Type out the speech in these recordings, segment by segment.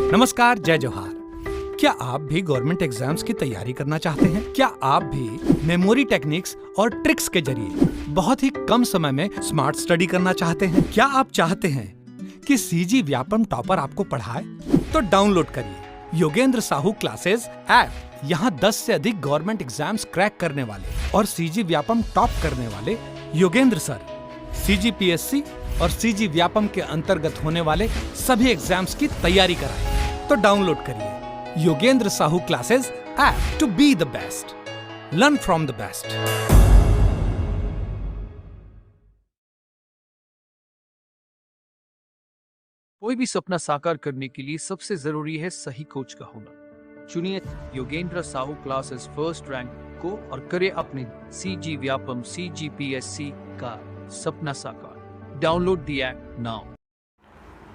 नमस्कार, जय जोहार। क्या आप भी गवर्नमेंट एग्जाम्स की तैयारी करना चाहते हैं? क्या आप भी मेमोरी टेक्निक्स और ट्रिक्स के जरिए बहुत ही कम समय में स्मार्ट स्टडी करना चाहते हैं? क्या आप चाहते हैं कि सीजी व्यापम टॉपर आपको पढ़ाए? तो डाउनलोड करिए योगेंद्र साहू क्लासेस ऐप। यहाँ 10 से अधिक गवर्नमेंट एग्जाम्स क्रैक करने वाले और सीजी व्यापम टॉप करने वाले योगेंद्र सर CGPSC और सीजी व्यापम के अंतर्गत होने वाले सभी एग्जाम्स की तैयारी कराएं। तो डाउनलोड करिए Yogendra Sahu classes app to be the best, learn from the best. कोई भी सपना साकार करने के लिए सबसे जरूरी है सही कोच का होना। चुनिए Yogendra Sahu classes first rank को और करे अपने सीजी व्यापम CGPSC का सपना साकार। Download the app now.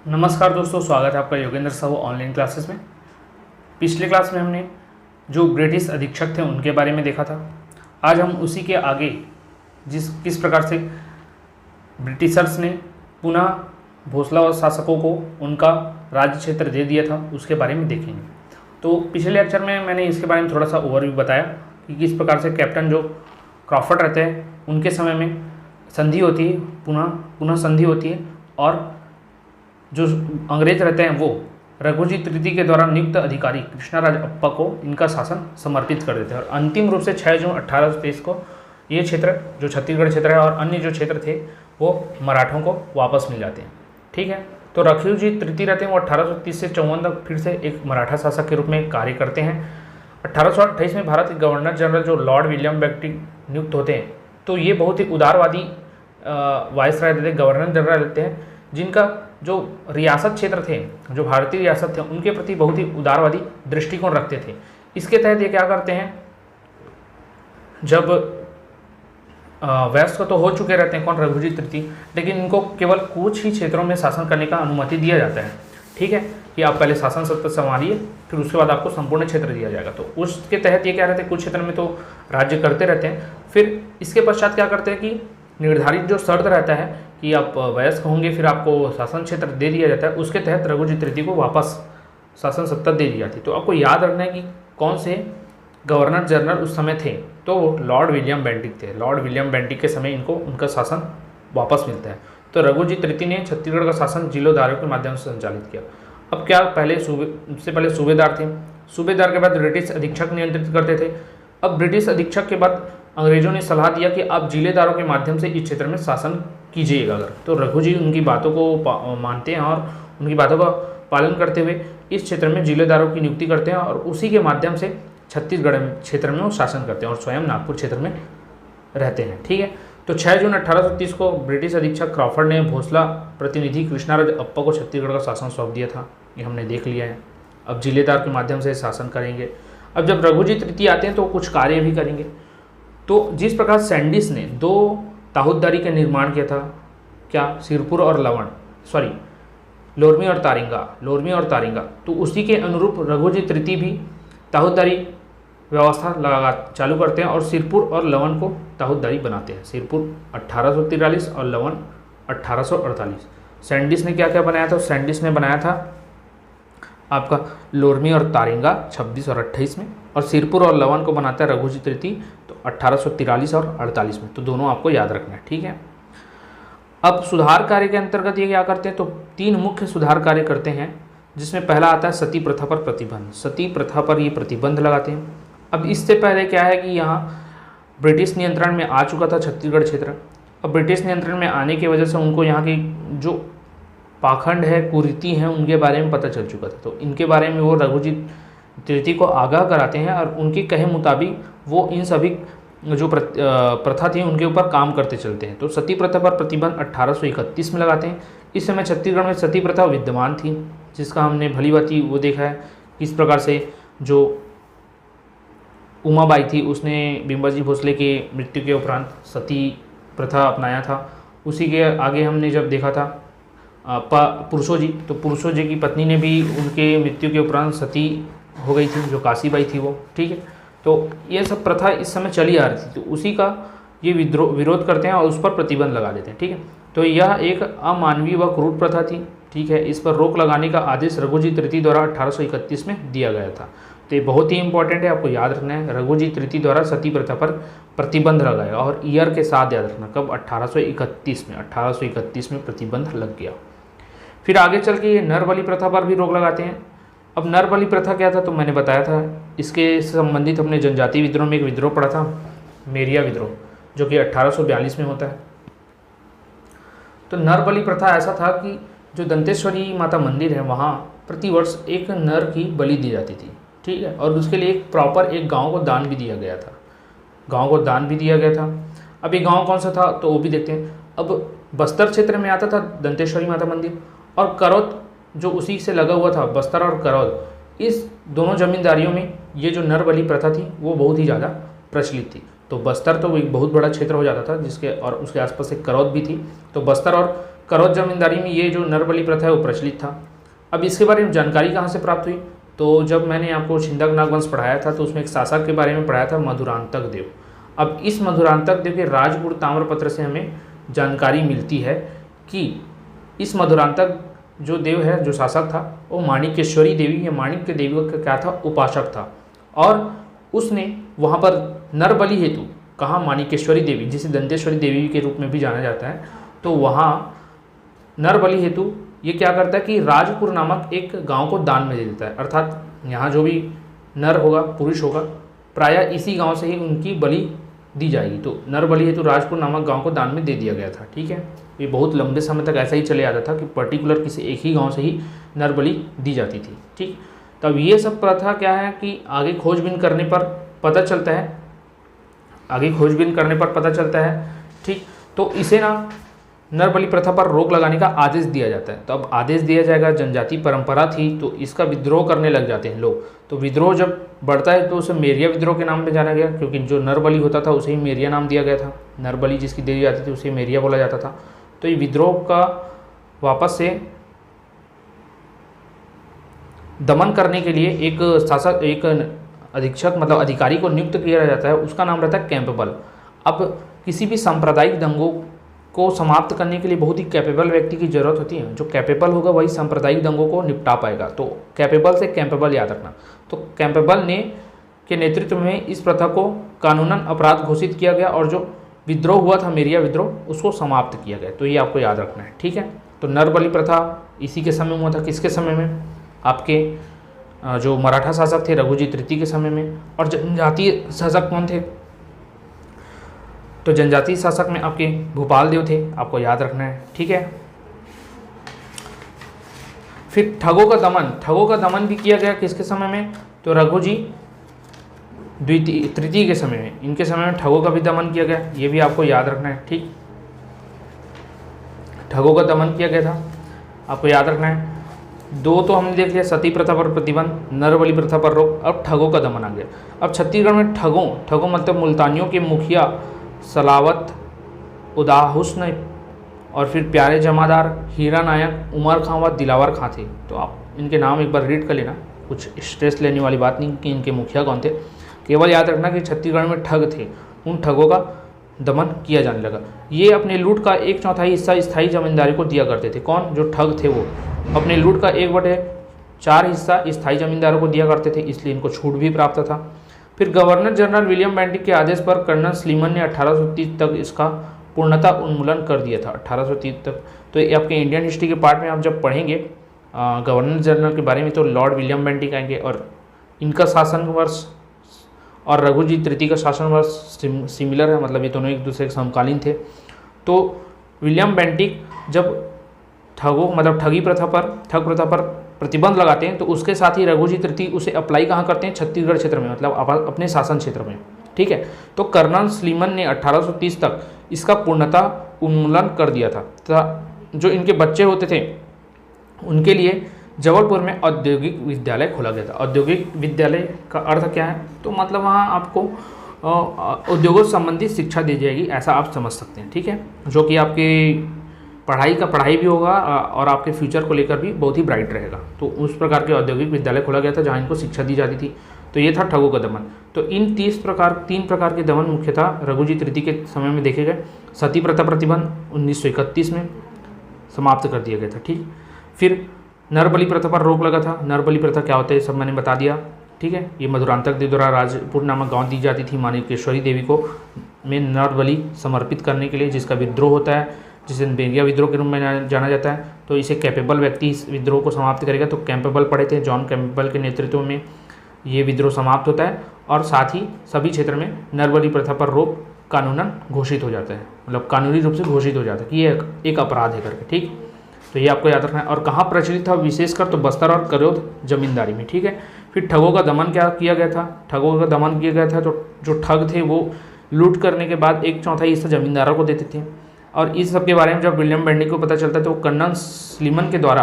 नमस्कार दोस्तों, स्वागत है आपका योगेंद्र साहू ऑनलाइन क्लासेस में। पिछले क्लास में हमने जो ब्रिटिश अधीक्षक थे उनके बारे में देखा था। आज हम उसी के आगे किस प्रकार से ब्रिटिशर्स ने पुनः भोसला और शासकों को उनका राज्य क्षेत्र दे दिया था उसके बारे में देखेंगे। तो पिछले लेक्चर में मैंने इसके बारे में थोड़ा सा ओवरव्यू बताया कि किस प्रकार से कैप्टन जो क्रॉफर्ड रहते हैं उनके समय में संधि होती है, पुनः संधि होती है, और जो अंग्रेज रहते हैं वो रघुजी तृतीय के द्वारा नियुक्त अधिकारी कृष्णाराज अप्पा को इनका शासन समर्पित कर देते हैं। और अंतिम रूप से 6 जून 1823 को ये क्षेत्र जो छत्तीसगढ़ क्षेत्र है और अन्य जो क्षेत्र थे वो मराठों को वापस मिल जाते हैं। ठीक है, तो रघुजी तृतीय रहते हैं वो 1830 से 54 तक फिर से एक मराठा शासक के रूप में कार्य करते हैं। 1828 में भारत के गवर्नर जनरल जो लॉर्ड विलियम बेंटिक नियुक्त होते हैं, तो ये बहुत ही उदारवादी वायसराय रहते हैं, गवर्नर जनरल रहते हैं, जिनका जो रियासत क्षेत्र थे, जो भारतीय रियासत थे, उनके प्रति बहुत ही उदारवादी दृष्टिकोण रखते थे। इसके तहत ये क्या करते हैं, जब वयस्क तो हो चुके रहते हैं कौन, रघुजी तृतीय, लेकिन इनको केवल कुछ ही क्षेत्रों में शासन करने का अनुमति दिया जाता है। ठीक है, कि आप पहले शासन सत्ता संभालिए, फिर उसके बाद आपको संपूर्ण क्षेत्र दिया जाएगा। तो उसके तहत ये क्या रहते हैं, कुछ क्षेत्र में तो राज्य करते रहते हैं। फिर इसके पश्चात क्या करते हैं कि निर्धारित जो शर्त रहता है कि आप वयस्क होंगे फिर आपको शासन क्षेत्र दे दिया जाता है, उसके तहत रघुजी तृतीय को वापस शासन सत्ता दे दी जाती है। तो आपको याद रखना है कि कौन से गवर्नर जनरल उस समय थे, तो लॉर्ड विलियम बेंटिक थे। लॉर्ड विलियम बेंटिक के समय इनको उनका शासन वापस मिलता है। तो रघुजी तृतीय ने छत्तीसगढ़ का शासन जिलोदारों के माध्यम से संचालित किया। अब क्या, उससे पहले सूबेदार थे, सूबेदार के बाद ब्रिटिश अधीक्षक नियंत्रित करते थे। अब ब्रिटिश अधीक्षक के बाद अंग्रेजों ने सलाह दिया कि आप जिलेदारों के माध्यम से इस क्षेत्र में शासन कीजिएगा अगर। तो रघुजी उनकी बातों को मानते हैं और उनकी बातों का पालन करते हुए इस क्षेत्र में जिलेदारों की नियुक्ति करते हैं और उसी के माध्यम से छत्तीसगढ़ क्षेत्र में वो शासन करते हैं और स्वयं नागपुर क्षेत्र में रहते हैं। ठीक है, तो 6 जून 1830 को ब्रिटिश अधीक्षक क्रॉफर्ड ने भोसला प्रतिनिधि कृष्णाराज अप्पा को छत्तीसगढ़ का शासन सौंप दिया था। ये हमने देख लिया है। अब जिलेदार के माध्यम से शासन करेंगे। अब जब रघुजी तृतीय आते हैं तो कुछ कार्य भी करेंगे। तो जिस प्रकार सैंडिस ने 2 ताहूददारी का निर्माण किया था, क्या, सिरपुर और लोरमी और तारिंगा, तो उसी के अनुरूप रघुजी तृतीय भी ताहूददारी व्यवस्था चालू करते हैं और सिरपुर और लवन को ताहूददारी बनाते हैं। सिरपुर 1843 और लवन 1848। सैंडिस ने क्या क्या बनाया था, सैंडिस ने बनाया था आपका लोरमी और तारिंगा 26 और 28 में, और सिरपुर और लवन को बनाता है रघुजी तृतीय तो 1843 और 48 में। तो दोनों आपको याद रखना है। ठीक है, अब सुधार कार्य के अंतर्गत ये क्या करते हैं, तो 3 मुख्य सुधार कार्य करते हैं, जिसमें पहला आता है सती प्रथा पर प्रतिबंध। सती प्रथा पर ये प्रतिबंध लगाते हैं। अब इससे पहले क्या है कि यहाँ ब्रिटिश नियंत्रण में आ चुका था छत्तीसगढ़ क्षेत्र। अब ब्रिटिश नियंत्रण में आने की वजह से उनको यहाँ की जो पाखंड है, कुरीति हैं, उनके बारे में पता चल चुका था। तो इनके बारे में वो रघुजी तृतीय को आगाह कराते हैं और उनके कहे मुताबिक वो इन सभी जो प्रथा थी उनके ऊपर काम करते चलते हैं। तो सती प्रथा पर प्रतिबंध 1831 में लगाते हैं। इस समय छत्तीसगढ़ में सती प्रथा विद्यमान थी, जिसका हमने भली भांति वो देखा है किस प्रकार से जो उमाबाई थी उसने बिम्बाजी भोसले के मृत्यु के उपरांत सती प्रथा अपनाया था। उसी के आगे हमने जब देखा था पुरुषो जी, तो पुरुषो जी की पत्नी ने भी उनके मृत्यु के उपरांत सती हो गई थी, जो काशीबाई थी वो। ठीक है, तो ये सब प्रथा इस समय चली आ रही थी, तो उसी का ये विरोध करते हैं और उस पर प्रतिबंध लगा देते हैं। ठीक है, तो यह एक अमानवीय व क्रूर प्रथा थी। ठीक है, इस पर रोक लगाने का आदेश रघुजी तृतीय द्वारा 1831 में दिया गया था। तो ये बहुत ही इंपॉर्टेंट है, आपको याद रखना है। रघुजी तृतीय द्वारा सती प्रथा पर प्रतिबंध लगाया और ईयर के साथ याद रखना, कब? 1831 में प्रतिबंध लग गया। फिर आगे चल के ये नरबलि प्रथा पर भी रोक लगाते हैं। अब नरबलि प्रथा क्या था, तो मैंने बताया था, इसके संबंधित हमने जनजातीय विद्रोह में एक विद्रोह पढ़ा था, मेरिया विद्रोह, जो कि 1842 में होता है। तो नरबलि प्रथा ऐसा था कि जो दंतेश्वरी माता मंदिर है वहाँ प्रतिवर्ष एक नर की बलि दी जाती थी, ठीक है, और उसके लिए एक प्रॉपर एक गांव को दान भी दिया गया था, गांव को दान भी दिया गया था। अब ये गांव कौन सा था, तो वो भी देखते हैं। अब बस्तर क्षेत्र में आता था दंतेश्वरी माता मंदिर, और करौद जो उसी से लगा हुआ था, बस्तर और करौद, इस दोनों जमींदारियों में ये जो नरबलि प्रथा थी वो बहुत ही ज़्यादा प्रचलित थी। तो बस्तर तो एक बहुत बड़ा क्षेत्र हो जाता था जिसके, और उसके आसपास एक करौद भी थी। तो बस्तर और करौद जमींदारी में ये जो नरबलि प्रथा है वो प्रचलित था। अब इसके बारे में जानकारी कहाँ से प्राप्त हुई, तो जब मैंने आपको छिंदक नागवंश पढ़ाया था तो उसमें एक शासक के बारे में पढ़ाया था, मधुरांतक देव। अब इस मधुरांतक देव के राजपुर ताम्रपत्र से हमें जानकारी मिलती है कि इस मधुरांतक जो देव है, जो शासक था, वो माणिकेश्वरी देवी या माणिक्य देवी का क्या था, उपासक था। और उसने वहाँ पर नरबलि हेतु, कहाँ? माणिकेश्वरी देवी, जिसे दंतेश्वरी देवी के रूप में भी जाना जाता है, तो वहाँ नरबलि हेतु ये क्या करता है कि राजपुर नामक एक गांव को दान में दे देता है। अर्थात यहाँ जो भी नर होगा, पुरुष होगा, प्रायः इसी गांव से ही उनकी बलि दी जाएगी। तो नरबलि हेतु राजपुर नामक गांव को दान में दे दिया गया था, ठीक है। ये बहुत लंबे समय तक ऐसा ही चले आता था कि पर्टिकुलर किसी एक ही गांव से ही नरबलि दी जाती थी, ठीक। तब ये सब प्रथा क्या है कि आगे खोजबीन करने पर पता चलता है, ठीक। तो इसे ना नरबलि प्रथा पर रोक लगाने का आदेश दिया जाता है। तो अब आदेश दिया जाएगा, जनजाति परंपरा थी तो इसका विद्रोह करने लग जाते हैं लोग। तो विद्रोह जब बढ़ता है तो उसे मेरिया विद्रोह के नाम पे जाना गया, क्योंकि जो नरबलि होता था उसे ही मेरिया नाम दिया गया था। नरबलि जिसकी दी जाती थी उसे मेरिया बोला जाता था। तो ये विद्रोह का वापस से दमन करने के लिए एक शासक, एक अधीक्षक मतलब अधिकारी को नियुक्त किया जाता है, उसका नाम रहता है कैंपेबल। अब किसी भी सांप्रदायिक दंगों को समाप्त करने के लिए बहुत ही कैपेबल व्यक्ति की जरूरत होती है। जो कैपेबल होगा वही सांप्रदायिक दंगों को निपटा पाएगा। तो कैपेबल से कैंपेबल याद रखना। तो कैंपेबल ने के नेतृत्व में इस प्रथा को कानूनन अपराध घोषित किया गया और जो विद्रोह हुआ था मेरिया विद्रोह उसको समाप्त किया गया। तो ये आपको याद रखना है, ठीक है। तो नरबलि प्रथा इसी के समय में हुआ था। किसके समय में? आपके जो मराठा शासक थे रघुजी तृतीय के समय में। और जनजातीय शासक कौन थे? तो जनजातीय शासक में आपके भूपाल देव थे, आपको याद रखना है, ठीक है। फिर ठगों का दमन भी किया गया किसके समय में? तो रघुजी तृतीय के समय में। इनके समय में ठगों का भी दमन किया गया, ये भी आपको याद रखना है, ठीक। ठगों का दमन किया गया था, आपको याद रखना है। दो तो हमने देख लिया, सती प्रथा पर प्रतिबंध, नरबलि प्रथा पर रोक। अब ठगों का दमन आ गया। अब छत्तीसगढ़ में ठगों मतलब मुल्तानियों के मुखिया सलावत, उदाहुस्न और फिर प्यारे जमादार, हीरा नायक, उमर खां व दिलावर खां थे। तो आप इनके नाम एक बार रीड कर लेना, कुछ स्ट्रेस लेने वाली बात नहीं कि इनके मुखिया कौन थे। केवल याद रखना कि छत्तीसगढ़ में ठग थे, उन ठगों का दमन किया जाने लगा। ये अपने लूट का 1/4 हिस्सा स्थायी जमींदारी को दिया करते थे। कौन? जो ठग थे वो अपने लूट का 1/4 हिस्सा स्थायी जमींदारों को दिया करते थे, इसलिए इनको छूट भी प्राप्त था। फिर गवर्नर जनरल विलियम बेंटिक के आदेश पर कर्नल स्लीमन ने 1830 तक इसका पूर्णतः उन्मूलन कर दिया था। 1830 तक। तो ये आपके इंडियन हिस्ट्री के पार्ट में आप जब पढ़ेंगे गवर्नर जनरल के बारे में तो लॉर्ड विलियम बेंटिक आएंगे और इनका शासन वर्ष और रघुजी तृतीय का शासन वर्ष सिमिलर है, मतलब ये दोनों एक दूसरे के समकालीन थे। तो विलियम बेंटिक जब ठग प्रथा पर प्रतिबंध लगाते हैं तो उसके साथ ही रघुजी तृतीय उसे अप्लाई कहाँ करते हैं? छत्तीसगढ़ क्षेत्र में, मतलब अपने शासन क्षेत्र में, ठीक है। तो कर्नल स्लीमन ने 1830 तक इसका पूर्णतः उन्मूलन कर दिया था तथा जो इनके बच्चे होते थे उनके लिए जबलपुर में औद्योगिक विद्यालय खोला गया था। औद्योगिक विद्यालय का अर्थ क्या है? तो मतलब वहाँ आपको उद्योगों से संबंधित शिक्षा दी जाएगी, ऐसा आप समझ सकते हैं, ठीक है। जो कि आपकी पढ़ाई भी होगा और आपके फ्यूचर को लेकर भी बहुत ही ब्राइट रहेगा। तो उस प्रकार के औद्योगिक विद्यालय खोला गया था जहाँ इनको शिक्षा दी जाती थी। तो ये था ठगों का दमन। तो इन 3 प्रकार के दमन मुख्यतः रघुजी तृतीय के समय में देखे गए। सती प्रथा प्रतिबंध 1931 में समाप्त कर दिया गया था, ठीक। फिर नरबली प्रथा पर रोक लगा था। नरबली प्रथा क्या होता है ये सब मैंने बता दिया, ठीक है। ये मधुरांतक देव द्वारा राजपुर नामक गांव दी जाती थी माणिकेश्वरी देवी को में नरबली समर्पित करने के लिए, जिसका विद्रोह होता है, जिसे बेरिया विद्रोह के रूप में जाना जाता है। तो इसे कैपेबल व्यक्ति इस विद्रोह को समाप्त करेगा। तो कैम्पेबल पड़े थे, जॉन कैम्पेबल के नेतृत्व में ये विद्रोह समाप्त होता है और साथ ही सभी क्षेत्र में नरबली प्रथा पर रोक कानूनन घोषित हो जाता है, मतलब कानूनी रूप से घोषित हो जाता है कि ये एक अपराध है करके, ठीक। तो ये आपको याद रखना है। और कहाँ प्रचलित था विशेषकर तो बस्तर और करौद जमींदारी में, ठीक है। फिर ठगों का दमन क्या किया गया था? ठगों का दमन किया गया था। तो जो ठग थे वो लूट करने के बाद 1/4 हिस्सा जमींदारों को देते थे। और इस सब के बारे में जब विलियम बेंटिक को पता चलता है तो वो कर्नल स्लीमन के द्वारा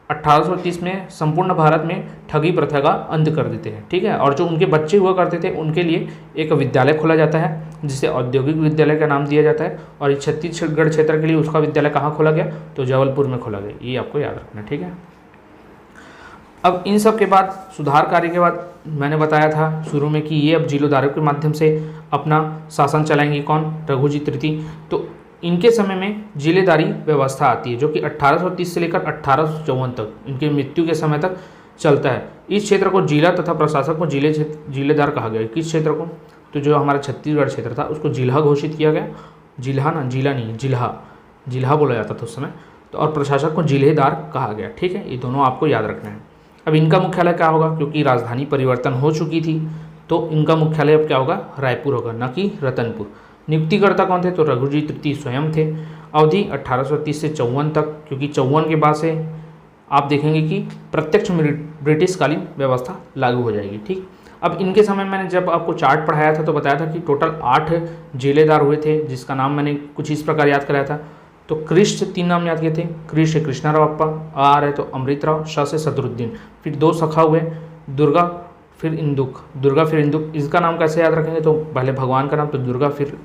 1830 में संपूर्ण भारत में ठगी प्रथा का अंत कर देते हैं, ठीक है। और जो उनके बच्चे हुआ करते थे उनके लिए एक विद्यालय खोला जाता है जिसे औद्योगिक विद्यालय का नाम दिया जाता है। और इस छत्तीसगढ़ क्षेत्र के लिए उसका विद्यालय कहाँ खोला गया? तो जबलपुर में खोला गया। ये आपको याद रखना है, ठीक है। अब इन सब के बाद सुधार कार्य के बाद मैंने बताया था शुरू में कि ये अब जीर्णोद्धारों के माध्यम से अपना शासन चलाएंगे। कौन? रघुजी तृतीय। तो इनके समय में जिलेदारी व्यवस्था आती है जो कि 1830 से लेकर 1854 तक, इनकी मृत्यु के समय तक चलता है। इस क्षेत्र को जिला तथा प्रशासक को जिलेदार कहा गया। किस क्षेत्र को? तो जो हमारा छत्तीसगढ़ क्षेत्र था उसको जिला घोषित किया गया। जिला ना, जिला नहीं, जिला बोला जाता था उस समय। तो और प्रशासक को जिलेदार कहा गया, ठीक है। ये दोनों आपको याद रखना है। अब इनका मुख्यालय क्या होगा? क्योंकि राजधानी परिवर्तन हो चुकी थी तो इनका मुख्यालय अब क्या होगा? रायपुर होगा, न कि रतनपुर। नियुक्तिकर्ता कौन थे? तो रघुजी तृतीय स्वयं थे। अवधि 1830 से 54 तक, क्योंकि 54 के बाद से आप देखेंगे कि प्रत्यक्ष ब्रिटिशकालीन व्यवस्था लागू हो जाएगी, ठीक। अब इनके समय मैंने जब आपको चार्ट पढ़ाया था तो बताया था कि टोटल 8 जिलेदार हुए थे, जिसका नाम मैंने कुछ इस प्रकार याद कराया था। तो कृष्ण 3 नाम याद किए थे। कृष्ण से कृष्णाराव अप्पा, आर है तो अमृतराव, श से सदरुद्दीन। फिर 2 सखा हुए, दुर्गा फिर इंदुक। दुर्गा फिर इंदुक, इसका नाम कैसे याद रखेंगे? तो पहले भगवान का नाम तो दुर्गा, फिर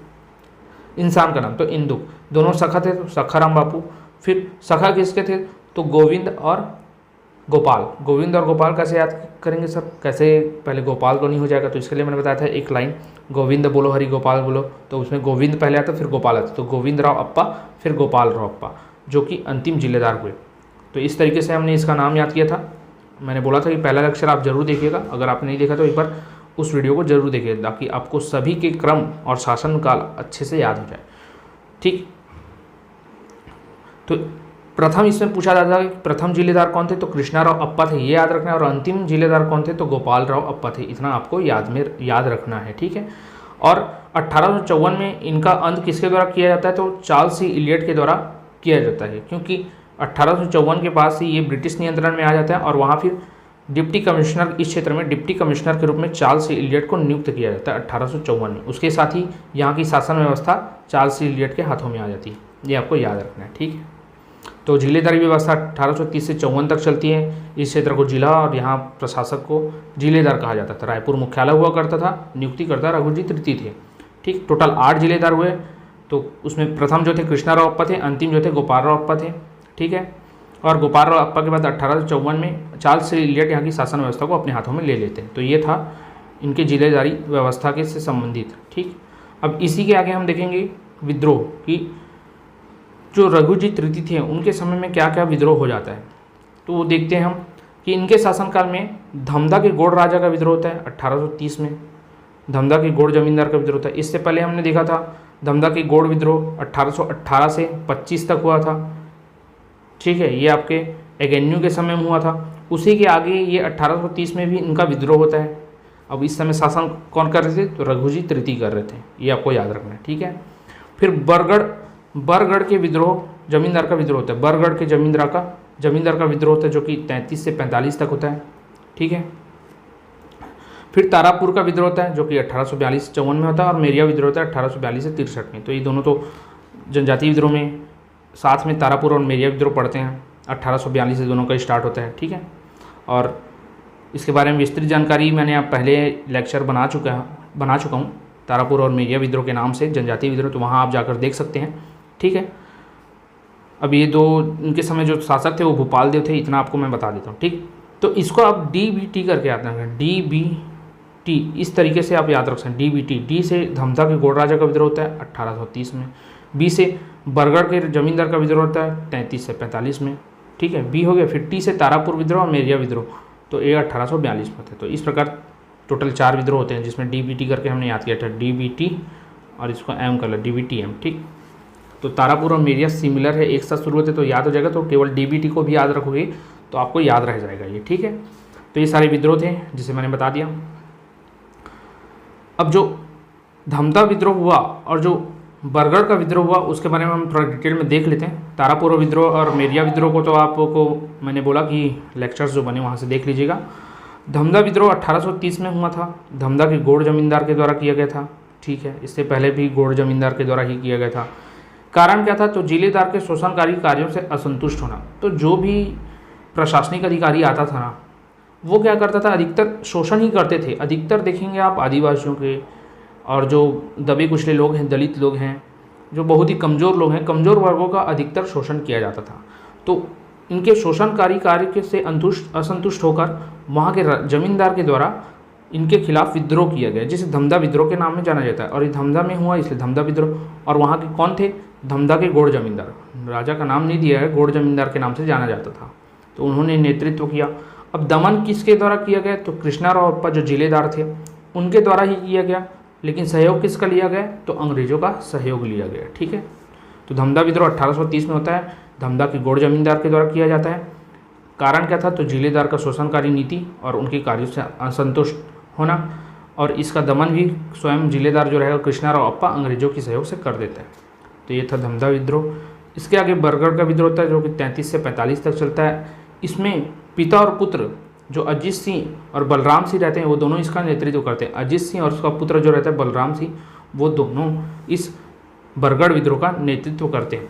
इंसान का नाम तो इंदुक। दोनों सखा थे तो सखाराम बापू। फिर सखा किसके थे? तो गोविंद और गोपाल। गोविंद और गोपाल कैसे याद करेंगे सर? कैसे? पहले गोपाल को नहीं हो जाएगा तो इसके लिए मैंने बताया था एक लाइन, गोविंद बोलो हरि गोपाल बोलो, तो उसमें गोविंद पहले आता फिर गोपाल आता। तो गोविंद राव अप्पा फिर गोपाल राव अप्पा, जो कि अंतिम जिलेदार हुए। तो इस तरीके से हमने इसका नाम याद किया था। मैंने बोला था कि पहला लेक्चर आप जरूर देखिएगा, अगर आपने नहीं देखा तो एक बार उस वीडियो को जरूर देखिए ताकि आपको सभी के क्रम और शासनकाल अच्छे से याद हो जाए, ठीक। तो प्रथम इसमें पूछा जाता है कि प्रथम जिलेदार कौन थे? तो कृष्णाराव अप्पा थे, ये याद रखना है। और अंतिम जिलेदार कौन थे? तो गोपाल राव अप्पा थे। इतना आपको याद रखना है, ठीक है। और 1854 में इनका अंत किसके द्वारा किया जाता है? तो चार्ल्स सी इलियट के द्वारा किया जाता है, क्योंकि 1854 के बाद से ये ब्रिटिश नियंत्रण में आ जाता है और वहाँ फिर डिप्टी कमिश्नर, इस क्षेत्र में डिप्टी कमिश्नर के रूप में चार्ल्स सी इलियट को नियुक्त किया जाता है 1854 में। उसके साथ ही यहाँ की शासन व्यवस्था चार्ल्स सी इलियट के हाथों में आ जाती है। ये आपको याद रखना है, ठीक है। तो जिलेदारी व्यवस्था 1830 से 54 तक चलती है। इस क्षेत्र को जिला और यहाँ प्रशासक को जिलेदार कहा जाता था। रायपुर मुख्यालय हुआ करता था, नियुक्तिकर्ता रघुजी तृतीय थे, ठीक। टोटल 8 जिलेदार हुए। तो उसमें प्रथम जो थे कृष्णाराव अप्पा थे, अंतिम जो थे गोपाल राव अप्पा थे, ठीक है। और गोपाल राव अप्पा के बाद 1854 में चार्ल्स सी इलियट यहाँ की शासन व्यवस्था को अपने हाथों में ले लेते हैं। तो ये था इनके जिलेदारी व्यवस्था के से संबंधित, ठीक। अब इसी के आगे हम देखेंगे विद्रोह की। जो रघुजी तृतीय थे उनके समय में क्या क्या विद्रोह हो जाता है, तो वो देखते हैं हम कि इनके शासनकाल में धमधा के गोड़ राजा का विद्रोह होता है 1830 में। धमधा के गोड़ जमींदार का विद्रोह होता है। इससे पहले हमने देखा था धमधा के गोड़ विद्रोह 1818 से 25 तक हुआ था, ठीक है। ये आपके एगेन्यू के समय में हुआ था। उसी के आगे ये 1830 में भी इनका विद्रोह होता है। अब इस समय शासन कौन कर रहे थे? तो रघुजी तृतीय कर रहे थे। ये आपको याद रखना है, ठीक है। फिर बरगढ़ के विद्रोह जमींदार का विद्रोह होता है। बरगढ़ के जमींदार का विद्रोह होता है जो कि 33 से 45 तक होता है, ठीक है। फिर तारापुर का विद्रोह होता है जो कि 1842 से 54 में होता है। और मेरिया विद्रोह होता है 1842 से 63 में। तो ये दोनों तो जनजातीय विद्रोह में साथ में तारापुर और मेरिया विद्रोह पढ़ते हैं। 1842 से दोनों का स्टार्ट होता है, ठीक है। और इसके बारे में विस्तृत जानकारी मैंने आप पहले लेक्चर बना चुका हूँ तारापुर और मेरिया विद्रोह के नाम से, जनजातीय विद्रोह, तो वहाँ आप जाकर देख सकते हैं, ठीक है। अब ये दो इनके समय जो शासक थे वो भूपाल देव थे, इतना आपको मैं बता देता हूँ, ठीक। तो इसको आप DBT करके याद रखें, DBT इस तरीके से आप याद रख सकते हैं। DBT, D से धमधा के गोड़ राजा का विद्रोह होता है 1830 में। B से बरगढ़ के जमींदार का विद्रोह होता है 33 से 45 में। ठीक है, बी हो गया। फिर टी से तारापुर विद्रोह और मेरिया विद्रोह, तो ये 1842 में थे। तो इस प्रकार टोटल 4 विद्रोह होते हैं, जिसमें DBT करके हमने याद किया था, DBT और इसको M कर लो, DBTM, ठीक। तो तारापुर और मेरिया सिमिलर है, एक साथ शुरू होते तो याद हो जाएगा, तो केवल DBT को भी याद रखोगे तो आपको याद रह जाएगा ये, ठीक है। तो ये सारे विद्रोह थे जिसे मैंने बता दिया। अब जो धमधा विद्रोह हुआ और जो बरगढ़ का विद्रोह हुआ उसके बारे में हम थोड़ा डिटेल में देख लेते हैं। तारापुर विद्रोह और मेरिया विद्रोह को तो आपको मैंने बोला कि लेक्चर्स जो बने वहाँ से देख लीजिएगा। धमधा विद्रोह 1830 में हुआ था। धमधा के गोड़ जमींदार के द्वारा किया गया था, ठीक है। इससे पहले भी गोड़ जमींदार के द्वारा ही किया गया था। कारण क्या था? तो जिलेदार के शोषणकारी कार्यों से असंतुष्ट होना। तो जो भी प्रशासनिक अधिकारी आता था ना, वो क्या करता था, अधिकतर शोषण ही करते थे। अधिकतर देखेंगे आप आदिवासियों के और जो दबे कुचले लोग हैं, दलित लोग हैं, जो बहुत ही कमज़ोर लोग हैं, कमज़ोर वर्गों का अधिकतर शोषण किया जाता था। तो इनके शोषणकारी कार्य से असंतुष्ट होकर वहाँ के जमींदार के द्वारा इनके खिलाफ विद्रोह किया गया, जिसे धमधा विद्रोह के नाम में जाना जाता है। और ये धमधा में हुआ इसलिए धमधा विद्रोह। और वहाँ के कौन थे? धमधा के गोड़ जमींदार। राजा का नाम नहीं दिया है, गोड़ जमींदार के नाम से जाना जाता था। तो उन्होंने नेतृत्व किया। अब दमन किसके द्वारा किया गया? तो कृष्णाराव अप्पा जो जिलेदार थे उनके द्वारा ही किया गया। लेकिन सहयोग किसका लिया गया? तो अंग्रेजों का सहयोग लिया गया, ठीक है। तो धमधा विद्रोह 1830 में होता है। धमधा के गोड़ जमींदार के द्वारा किया जाता है। कारण क्या था? तो जिलेदार का शोषणकारी नीति और उनके कार्यों से असंतुष्ट होना। और इसका दमन भी स्वयं जिलेदार जो रहेगा कृष्णाराव अप्पा अंग्रेजों के सहयोग से कर देता है। तो ये था धमधा विद्रोह। इसके आगे बरगढ़ का विद्रोह होता है, जो कि 33 से 45 तक चलता है। इसमें पिता और पुत्र जो अजीत सिंह और बलराम सिंह रहते हैं, वो दोनों इसका नेतृत्व करते हैं। अजीत सिंह और उसका पुत्र जो रहता है बलराम सिंह, वो दोनों इस बरगढ़ विद्रोह का नेतृत्व करते हैं।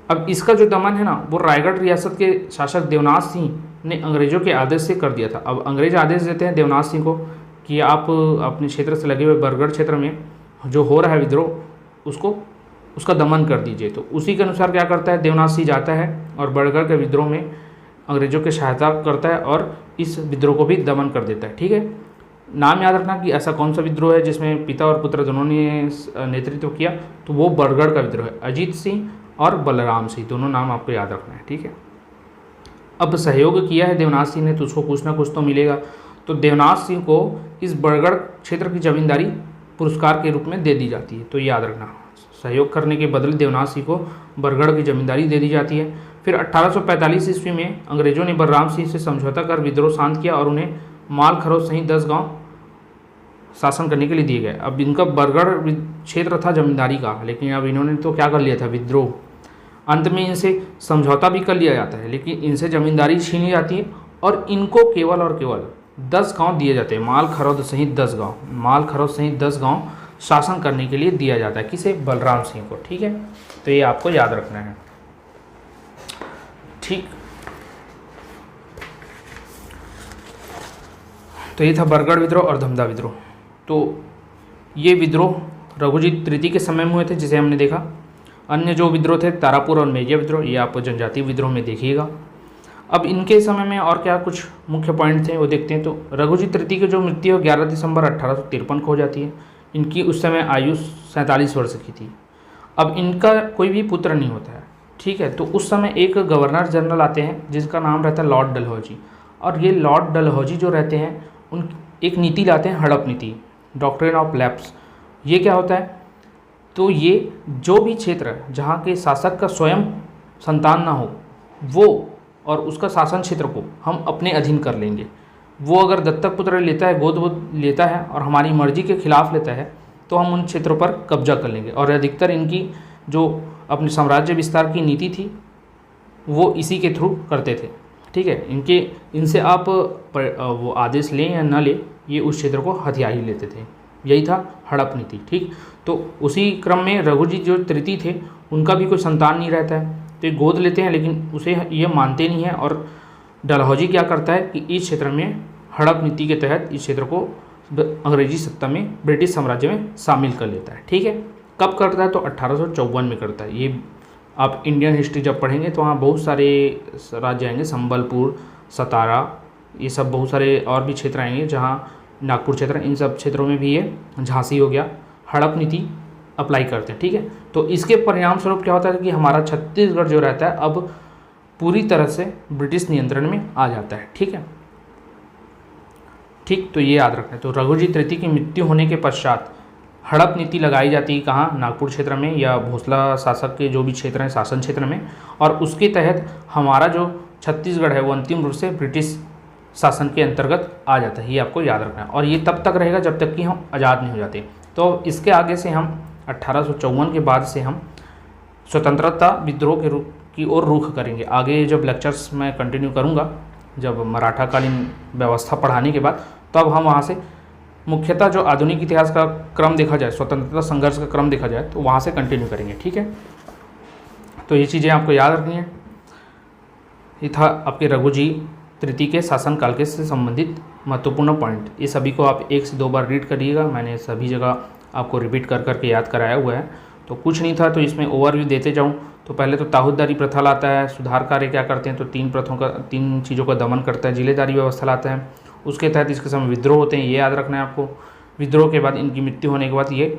अब इसका जो दमन है ना, वो रायगढ़ रियासत के शासक देवनाथ सिंह ने अंग्रेजों के आदेश से कर दिया था। अब अंग्रेज आदेश देते हैं देवनाथ सिंह को कि आप अपने क्षेत्र से लगे हुए बरगढ़ क्षेत्र में जो हो रहा है विद्रोह, उसका दमन कर दीजिए। तो उसी के अनुसार क्या करता है, देवनाथ सिंह जाता है और बरगढ़ के विद्रोह में अंग्रेजों की सहायता करता है और इस विद्रोह को भी दमन कर देता है, ठीक है। नाम याद रखना कि ऐसा कौन सा विद्रोह है जिसमें पिता और पुत्र दोनों ने नेतृत्व किया, तो वो बरगढ़ का विद्रोह है। अजीत सिंह और बलराम सिंह, दोनों नाम आपको याद रखना है, ठीक है। अब सहयोग किया है देवनाथ सिंह ने, तो उसको कुछ ना कुछ तो मिलेगा। तो देवनाथ सिंह को इस बरगढ़ क्षेत्र की जमींदारी पुरस्कार के रूप में दे दी जाती है। तो याद रखना, सहयोग करने के बदले देवनाथ सिंह को बरगढ़ की जमींदारी दे दी जाती है। फिर 1845 ईस्वी में अंग्रेजों ने बलराम सिंह से समझौता कर विद्रोह शांत किया और उन्हें माल खरोच सहित 10 गांव शासन करने के लिए दिए गए। अब इनका बरगढ़ क्षेत्र था जमींदारी का, लेकिन अब इन्होंने तो क्या कर लिया था, विद्रोह। अंत में इनसे समझौता भी कर लिया जाता है, लेकिन इनसे जमींदारी छीन ली जाती है और इनको केवल और केवल 10 गाँव दिए जाते हैं, माल खरोच सहित 10 गाँव, माल खरोच सहित 10 गाँव शासन करने के लिए दिया जाता है। किसे? बलराम सिंह को, ठीक है। तो ये आपको याद रखना है, ठीक। तो ये था बरगढ़ विद्रोह और धमधा विद्रोह। तो ये विद्रोह रघुजीत तृतीय के समय में हुए थे, जिसे हमने देखा। अन्य जो विद्रोह थे तारापुर और मेरिया विद्रोह, ये आप जनजातीय विद्रोह में देखिएगा। अब इनके समय में और क्या कुछ मुख्य पॉइंट थे वो देखते हैं। तो रघुजीत तृतीय की जो मृत्यु 11 दिसंबर 1853 को हो जाती है। इनकी उस समय आयु 47 वर्ष की थी। अब इनका कोई भी पुत्र नहीं होता है, ठीक है। तो उस समय एक गवर्नर जनरल आते हैं जिसका नाम रहता है लॉर्ड डलहौजी। और ये लॉर्ड डलहौजी जो रहते हैं उन एक नीति लाते हैं, हड़प नीति, डॉक्ट्रिन ऑफ लैप्स। ये क्या होता है? तो ये जो भी क्षेत्र जहाँ के शासक का स्वयं संतान ना हो, वो और उसका शासन क्षेत्र को हम अपने अधीन कर लेंगे। वो अगर दत्तक पुत्र लेता है, गोद लेता है और हमारी मर्जी के खिलाफ लेता है, तो हम उन क्षेत्रों पर कब्जा कर लेंगे। और अधिकतर इनकी जो अपने साम्राज्य विस्तार की नीति थी वो इसी के थ्रू करते थे, ठीक है। इनसे आप वो आदेश लें या ना लें, ये उस क्षेत्र को हथिया ही लेते थे। यही था हड़प नीति, ठीक। तो उसी क्रम में रघुजीत जो तृतीय थे उनका भी कोई संतान नहीं रहता है, तो ये गोद लेते हैं, लेकिन उसे ये मानते नहीं हैं। और डलहौजी क्या करता है कि इस क्षेत्र में हड़प नीति के तहत इस क्षेत्र को अंग्रेजी सत्ता में, ब्रिटिश साम्राज्य में शामिल कर लेता है, ठीक है। कब करता है? तो 1854 में करता है। ये आप इंडियन हिस्ट्री जब पढ़ेंगे तो वहाँ बहुत सारे राज्य आएंगे, संबलपुर, सतारा, ये सब बहुत सारे और भी क्षेत्र आएंगे, जहाँ नागपुर क्षेत्र, इन सब क्षेत्रों में भी ये, झांसी हो गया, हड़प नीति अप्लाई करते हैं, ठीक है। तो इसके परिणाम स्वरूप क्या होता है कि हमारा छत्तीसगढ़ जो रहता है अब पूरी तरह से ब्रिटिश नियंत्रण में आ जाता है। ठीक है, ठीक, तो ये याद रखना है। तो रघुजी तृतीय की मृत्यु होने के पश्चात हड़प नीति लगाई जाती है कहाँ, नागपुर क्षेत्र में या भोसला शासक के जो भी क्षेत्र हैं शासन क्षेत्र में, और उसके तहत हमारा जो छत्तीसगढ़ है वो अंतिम रूप से ब्रिटिश शासन के अंतर्गत आ जाता है। ये आपको याद रखना है, और ये तब तक रहेगा जब तक कि हम आज़ाद नहीं हो जाते। तो इसके आगे से हम 1854 के बाद से हम स्वतंत्रता विद्रोह की ओर रुख करेंगे। आगे जब लेक्चर्स मैं कंटिन्यू करूँगा, जब मराठा कालीन व्यवस्था पढ़ाने के बाद, तब हम वहाँ से मुख्यतः जो आधुनिक इतिहास का क्रम देखा जाए, स्वतंत्रता संघर्ष का क्रम देखा जाए, तो वहाँ से कंटिन्यू करेंगे। ठीक है, तो ये चीज़ें आपको याद रखनी है। ये था आपके रघुजी तृतीय के शासनकाल के से संबंधित महत्वपूर्ण पॉइंट। ये सभी को आप 1 से 2 बार रीड करिएगा, मैंने सभी जगह आपको रिपीट कर करके याद कराया हुआ है। तो कुछ नहीं था, तो इसमें ओवरव्यू देते जाऊँ तो पहले तो ताहुतदारी प्रथा लाता है, सुधार कार्य क्या करते हैं, तो 3 चीज़ों का दमन करता है, जिलेदारी व्यवस्था लाता है, उसके तहत इसके समय विद्रोह होते हैं, ये याद रखना है आपको। विद्रोह के बाद इनकी मृत्यु होने के बाद ये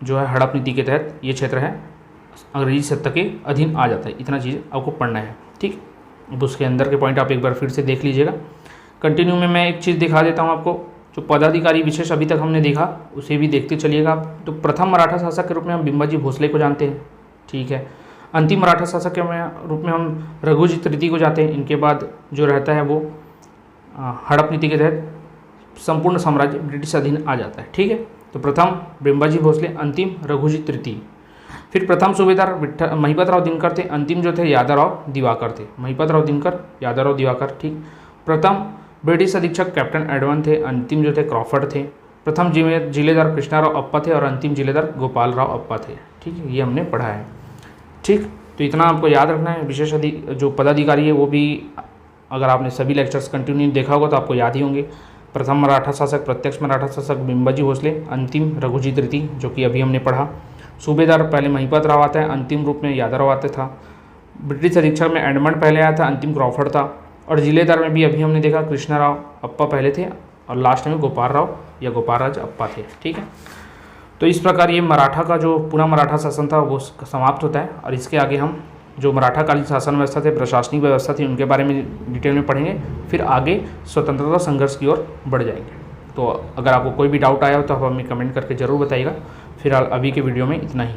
जो है हड़प नीति के तहत ये क्षेत्र है अंग्रेजी सत्ता के अधीन आ जाता है। इतना चीज़ आपको पढ़ना है। ठीक, अब उसके अंदर के पॉइंट आप एक बार फिर से देख लीजिएगा। कंटिन्यू में मैं एक चीज़ दिखा देता हूँ आपको, जो पदाधिकारी विशेष अभी तक हमने देखा उसे भी देखते चलिएगा आप। तो प्रथम मराठा शासक के रूप में हम बिम्बाजी भोसले को जानते हैं। ठीक है, अंतिम मराठा शासक के रूप में हम रघुजी तृतीय को जाते हैं। इनके बाद जो रहता है वो हड़प नीति के तहत संपूर्ण साम्राज्य ब्रिटिश अधीन आ जाता है। ठीक है, तो प्रथम बिम्बाजी भोसले, अंतिम रघुजी तृतीय। फिर प्रथम सूबेदार महिपतराव दिनकर थे, अंतिम जो थे यादवराव दिवाकर थे। महिपतराव दिनकर, यादवराव दिवाकर। ठीक, प्रथम ब्रिटिश अधीक्षक कैप्टन एडवन थे, अंतिम जो थे क्रॉफर्ड थे। प्रथम जिलेदार कृष्णाराव अप्पा थे और अंतिम जिलेदार गोपाल राव अप्पा थे। ठीक है, ये हमने पढ़ा है। ठीक, तो इतना आपको याद रखना है। विशेष जो पदाधिकारी है वो भी अगर आपने सभी लेक्चर्स कंटिन्यू देखा होगा तो आपको याद ही होंगे। प्रथम मराठा शासक, प्रत्यक्ष मराठा शासक बिम्बाजी भोसले, अंतिम रघुजी तृतीय जो कि अभी हमने पढ़ा। सूबेदार पहले महिपत राव आता है, अंतिम रूप में यादवराव आता था। ब्रिटिश अधीक्षक में एडमंड पहले आया था, अंतिम क्रॉफर्ड था। और जिलेदार में भी अभी हमने देखा कृष्णाराव अप्पा पहले थे और लास्ट में गोपाल राव या गोपालराज अप्पा थे। ठीक है, तो इस प्रकार ये मराठा का जो पूरा मराठा शासन था वो समाप्त होता है। और इसके आगे हम जो मराठाकालीन शासन व्यवस्था थे, प्रशासनिक व्यवस्था थी, उनके बारे में डिटेल में पढ़ेंगे। फिर आगे स्वतंत्रता संघर्ष की ओर बढ़ जाएंगे। तो अगर आपको कोई भी डाउट आया हो तो आप हमें कमेंट करके ज़रूर बताइएगा। फिलहाल अभी के वीडियो में इतना ही।